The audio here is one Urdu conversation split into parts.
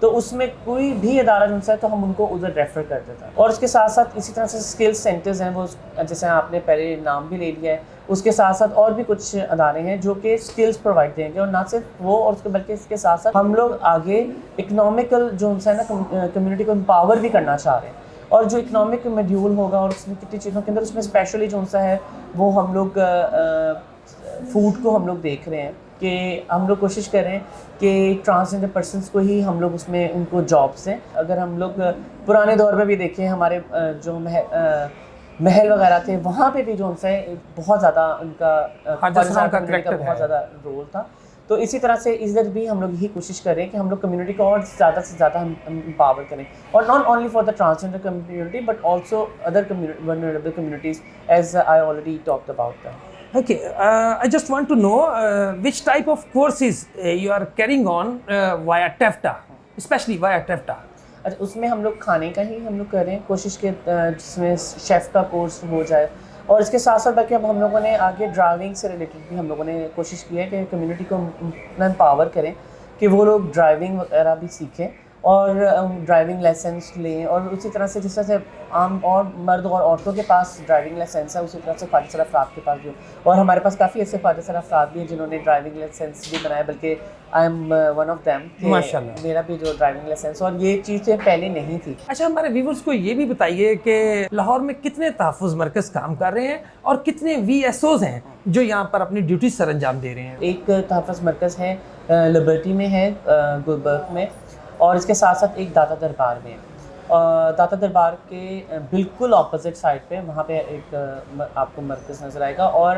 تو اس میں کوئی بھی ادارہ جو ہے تو ہم ان کو ادھر ریفر کر دیتا ہے. اور اس کے ساتھ ساتھ اسی طرح سے اسکل سینٹرز ہیں, وہ جیسے آپ نے پہلے نام بھی لے لیا ہے, اس کے ساتھ ساتھ اور بھی کچھ ادارے ہیں جو کہ اسکلس پرووائڈ دیں گے. اور نہ صرف وہ, اور اس کے بلکہ اس کے ساتھ ساتھ ہم لوگ آگے اکنامیکل جو ہے نا کمیونٹی کو امپاور بھی کرنا چاہ رہے ہیں. اور جو اکنامک میڈیول ہوگا اور اس میں کتنی چیزوں کے اندر, اس میں اسپیشلی جو سا ہے وہ ہم لوگ فوڈ کو ہم لوگ دیکھ رہے ہیں کہ ہم لوگ کوشش کر رہے ہیں کہ ٹرانسجنڈر پرسنس کو ہی ہم لوگ اس میں ان کو جابس ہیں. اگر ہم لوگ پرانے دور میں بھی دیکھیں, ہمارے جو محل وغیرہ تھے, وہاں پہ بھی جو سا ہے بہت زیادہ ان کا بہت زیادہ رول تھا. تو اسی طرح سے ادھر بھی ہم لوگ یہی کوشش کریں کہ ہم لوگ کمیونٹی کو اور زیادہ سے زیادہ ہم امپاور کریں, اور not only for the transgender community but also other vulnerable communities, as I already talked about that. Okay, I just want to know which type of courses you are carrying on via TEFTA, especially via TEFTA. اچھا, اس میں ہم لوگ کھانے کا ہی ہم لوگ کر رہے ہیں کوشش کے, جس میں شیف کا کورس ہو جائے, اور اس کے ساتھ ساتھ بلکہ اب ہم لوگوں نے آگے ڈرائیونگ سے ریلیٹڈ بھی ہم لوگوں نے کوشش کی ہے کہ کمیونٹی کو اتنا امپاور کریں کہ وہ لوگ ڈرائیونگ وغیرہ بھی سیکھیں اور ڈرائیونگ لائسنس لیں. اور اسی طرح سے جس طرح سے عام اور مرد اور عورتوں کے پاس ڈرائیونگ لائسنس ہے, اسی طرح سے فاضل سر افراد کے پاس بھی, اور ہمارے پاس کافی ایسے فاضل سر افراد بھی ہیں جنہوں نے ڈرائیونگ لائسنس بھی بنایا, بلکہ I am one of them. ماشاء اللہ, میرا بھی جو ڈرائیونگ لائسنس, اور یہ چیزیں پہلے نہیں تھی. اچھا, ہمارے ویورز کو یہ بھی بتائیے کہ لاہور میں کتنے تحفظ مرکز کام کر رہے ہیں اور کتنے VSOs ہیں جو یہاں پر اپنی ڈیوٹی سر انجام دے رہے ہیں. ایک تحفظ مرکز ہے لبرٹی میں ہے, گلبرگ میں, اور اس کے ساتھ ساتھ ایک داتا دربار میں ہے. داتا دربار کے بالکل اپوزٹ سائڈ پہ وہاں پہ ایک آپ کو مرکز نظر آئے گا, اور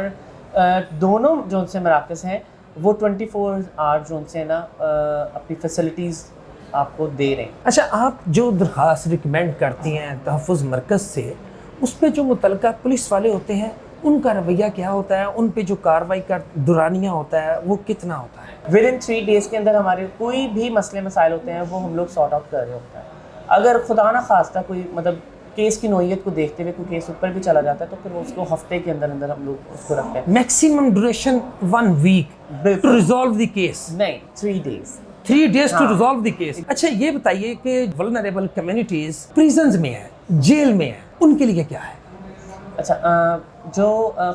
دونوں جو سے مراکز ہیں وہ 24 آور جو سے نا اپنی فیسلٹیز آپ کو دے رہے ہیں. اچھا, آپ جو درخواست ریکمینڈ کرتی ہیں تحفظ مرکز سے, اس پہ جو متعلقہ پولیس والے ہوتے ہیں ان کا رویہ کیا ہوتا ہے, ان پہ جو کارروائی کا دورانیہ ہوتا ہے وہ کتنا ہوتا ہے؟ ود ان 3 days کے اندر ہمارے کوئی بھی مسئلے مسائل ہوتے ہیں وہ ہم لوگ سارٹ آؤٹ کر رہے ہوتے ہیں. اگر خدا نہ خواستہ کوئی مطلب کیس کی نوعیت کو دیکھتے ہوئے کوئی کیس اوپر بھی چلا جاتا ہے تو پھر اس کو ہفتے کے اندر اندر ہم لوگ اس کو رکھتے ہیں. Maximum duration 1 week to resolve the case? نہیں, 3 days. 3 days to resolve the case. اچھا, یہ بتائیے کہ ولنریبل کمیونٹیز پریزنز میں ہیں, جیل میں ہیں, ان کے لیے کیا ہے؟ اچھا, جو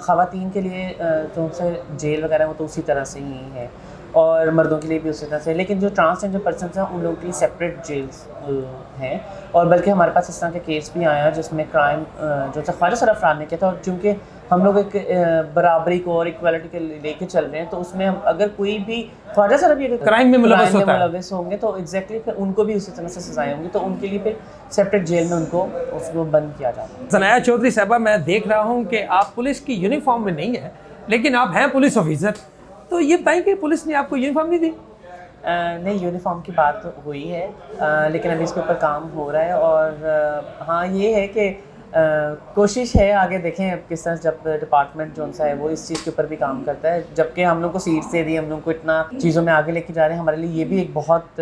خواتین کے لیے جو سے جیل وغیرہ وہ تو اسی طرح سے ہی ہے, اور مردوں کے لیے بھی اسی طرح سے, لیکن جو ٹرانسجنڈر پرسنس ہیں ان لوگوں کے لیے سپریٹ جیلس ہیں. اور بلکہ ہمارے پاس اس طرح کے کیس بھی آیا جس میں کرائم جو خواجہ سر افراد نے کیا تھا, اور چونکہ ہم لوگ ایک برابری کو اور ایکوالٹی کے لے کے چل رہے ہیں, تو اس میں اگر کوئی بھی خواجہ سر ابھی کرائم میں ملوث ہوں گے تو ایگزیکٹلی پھر ان کو بھی اسی طرح سے سزائیں ہوں گی, تو ان کے لیے پھر سپریٹ جیل میں ان کو اس کو بند کیا جاتا ہے. ثنایا چودھری صاحبہ, میں دیکھ رہا ہوں کہ آپ پولیس کی یونیفارم میں نہیں ہیں لیکن آپ ہیں پولیس آفیسر, تو یہ بتائیں کہ پولیس نے آپ کو یونیفارم نہیں دی؟ نہیں, یونیفارم کی بات ہوئی ہے لیکن ابھی اس کے اوپر کام ہو رہا ہے. اور ہاں, یہ ہے کہ کوشش ہے آگے دیکھیں اب کس طرح, جب ڈپارٹمنٹ جو ہے وہ اس چیز کے اوپر بھی کام کرتا ہے, جبکہ ہم لوگ کو سیٹ سے دی, ہم لوگ کو اتنا چیزوں میں آگے لے کے جا رہے ہیں, ہمارے لیے یہ بھی ایک بہت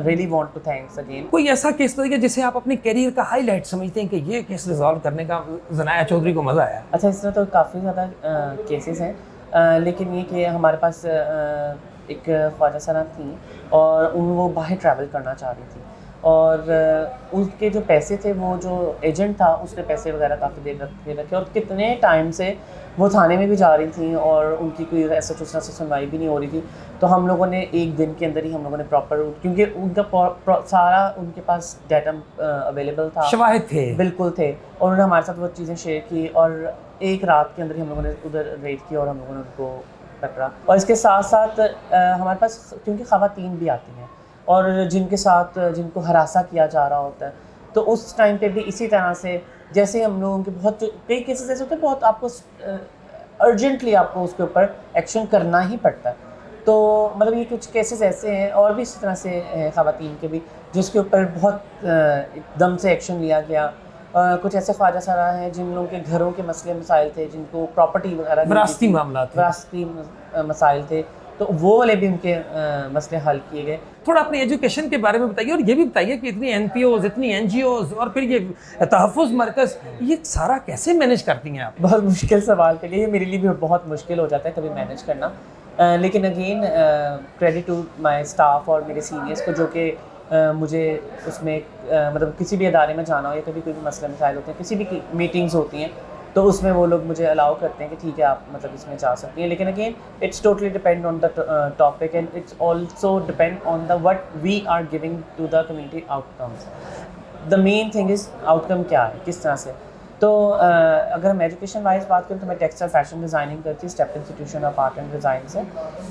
really want to thanks again. کوئی ایسا کیس ہے جسے آپ اپنے کیریئر کا ہائی لائٹ سمجھتے ہیں کہ یہ کیس ریزالو کرنے کا ثنایا چودھری کو مزہ آیا؟ اچھا, اس طرح تو کافی زیادہ کیسز ہیں, لیکن یہ کہ ہمارے پاس ایک خواجہ سرا تھیں اور وہ باہر ٹریول کرنا چاہ رہی تھی, اور اس کے جو پیسے تھے وہ جو ایجنٹ تھا اس نے پیسے وغیرہ کافی دیر رکھے, اور کتنے ٹائم سے وہ تھانے میں بھی جا رہی تھیں اور ان کی کوئی ایسا اس طرح سے سنوائی بھی نہیں ہو رہی تھی. تو ہم لوگوں نے ایک دن کے اندر ہی ہم لوگوں نے پراپر, کیونکہ ان کا سارا ان کے پاس ڈیٹا اویلیبل تھا, شواہد تھے, بالکل تھے, اور انہوں نے ہمارے ساتھ وہ چیزیں شیئر کی, اور ایک رات کے اندر ہی ہم لوگوں نے ادھر ریڈ کیا اور ہم لوگوں نے ان کو پکڑا. اور اس کے ساتھ ساتھ ہمارے پاس کیونکہ خواتین بھی آتی ہیں اور جن کے ساتھ جن کو ہراساں کیا جا رہا ہوتا ہے, تو اس ٹائم پہ بھی اسی طرح سے جیسے ہم لوگوں کے بہت کئی کیسز ایسے ہوتے ہیں بہت آپ کو ارجنٹلی آپ کو اس کے اوپر ایکشن کرنا ہی پڑتا ہے. تو مطلب یہ کچھ کیسز ایسے ہیں اور بھی اسی طرح سے ہیں خواتین کے بھی جس کے اوپر بہت ایک دم سے ایکشن لیا گیا. کچھ ایسے خواجہ سرا ہیں جن لوگوں کے گھروں کے مسئلے مسائل تھے, جن کو پراپرٹی وغیرہ وراثتی معاملات, وراثتی مسائل تھے, تو وہ والے بھی ان کے مسئلے حل کیے گئے. تھوڑا اپنی ایجوکیشن کے بارے میں بتائیے, اور یہ بھی بتائیے کہ اتنی NPOs, اتنی NGOs اور پھر یہ تحفظ مرکز, یہ سارا کیسے مینیج کرتی ہیں آپ؟ بہت مشکل سوال کر لیے, یہ میرے لیے بھی بہت مشکل ہو جاتا ہے کبھی مینیج کرنا, لیکن again credit to my staff اور میرے سینئرس کو جو کہ مجھے اس میں مطلب کسی بھی ادارے میں جانا ہو یا کبھی کوئی بھی مسئلے مسائل ہوتے ہیں، کسی بھی میٹنگز ہوتی ہیں، تو اس میں وہ لوگ مجھے الاؤ کرتے ہیں کہ ٹھیک ہے آپ مطلب اس میں جا سکتی ہیں. لیکن again it's totally depend on the topic and it's also depend on the what we are giving to the community outcomes. The main thing is outcome کیا ہے، کس طرح سے. تو اگر ہم ایجوکیشن وائز بات کریں تو میں ٹیکسٹائل فیشن ڈیزائننگ کرتی ہوں step institution of art and design سے،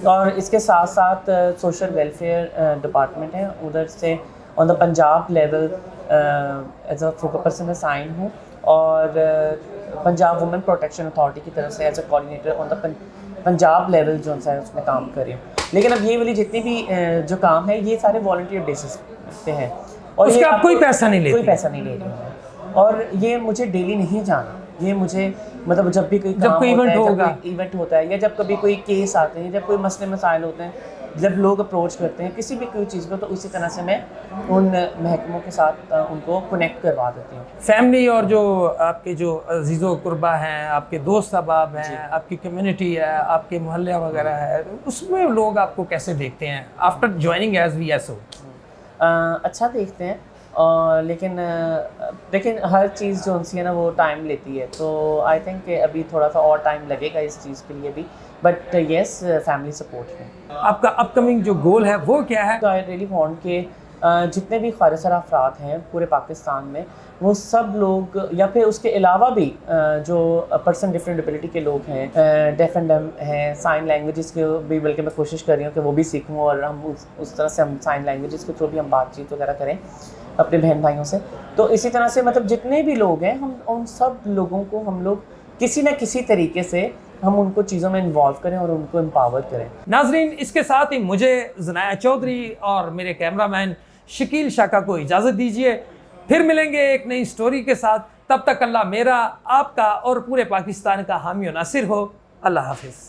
اور اس کے ساتھ ساتھ سوشل ویلفیئر ڈپارٹمنٹ ہے، ادھر سے on the Punjab level as a focus person assign ہوں، اور پنجاب وومن پروٹیکشن اتھارٹی کی طرف سے as a coordinator on the Punjab level جو ہے اس میں کام کر رہی ہوں. لیکن اب یہ والی جتنی بھی جو کام ہے یہ سارے والنٹیئر بیسس پہ ہیں، اور اس کا آپ کوئی پیسہ نہیں لیتے؟ کوئی پیسہ نہیں لے رہی ہوں، اور یہ مجھے ڈیلی نہیں جانا. یہ مجھے مطلب جب بھی کوئی کام ہوتا ہے، جب کوئی ایونٹ ہوتا ہے، یا جب کبھی کوئی کیس آتے ہیں، جب کوئی مسئلے مسائل ہوتے ہیں، جب لوگ اپروچ کرتے ہیں کسی بھی کوئی چیز کو، تو اسی طرح سے میں ان محکموں کے ساتھ ان کو کنیکٹ کروا دیتی ہوں. فیملی اور جو آپ کے جو عزیز و قربا ہیں، آپ کے دوست احباب ہیں، آپ کی کمیونٹی ہے، آپ کے محلے وغیرہ ہے، اس میں لوگ آپ کو کیسے دیکھتے ہیں after joining as V S O? اچھا دیکھتے ہیں، لیکن ہر چیز جو سی ہے نا وہ ٹائم لیتی ہے، تو آئی تھنک کہ ابھی تھوڑا سا اور ٹائم لگے گا اس چیز کے لیے بھی، بٹ یس فیملی سپورٹ ہے. آپ کا اپ کمنگ جو گول ہے وہ کیا ہے؟ تو آئی ریئلی وانٹ کہ جتنے بھی خارج سرا افراد ہیں پورے پاکستان میں، وہ سب لوگ، یا پھر اس کے علاوہ بھی جو پرسن ڈفرینٹ ڈبلٹی کے لوگ ہیں، ڈیف اینڈ ڈم ہیں، سائن لینگویجز کے بھی، بلکہ میں کوشش کر رہی ہوں کہ وہ بھی سیکھوں، اور ہم اس طرح سے ہم سائن لینگویجز کے تھرو بھی ہم بات چیت وغیرہ کریں اپنے بہن بھائیوں سے. تو اسی طرح سے مطلب جتنے بھی لوگ ہیں، ہم ان سب لوگوں کو ہم لوگ کسی نہ کسی طریقے سے ہم ان کو چیزوں میں انوالو کریں اور ان کو امپاور کریں. ناظرین، اس کے ساتھ ہی مجھے زنایا چودھری اور میرے کیمرہ مین شکیل شاکا کو اجازت دیجیے. پھر ملیں گے ایک نئی سٹوری کے ساتھ. تب تک اللہ میرا، آپ کا اور پورے پاکستان کا حامی و ناصر ہو. اللہ حافظ.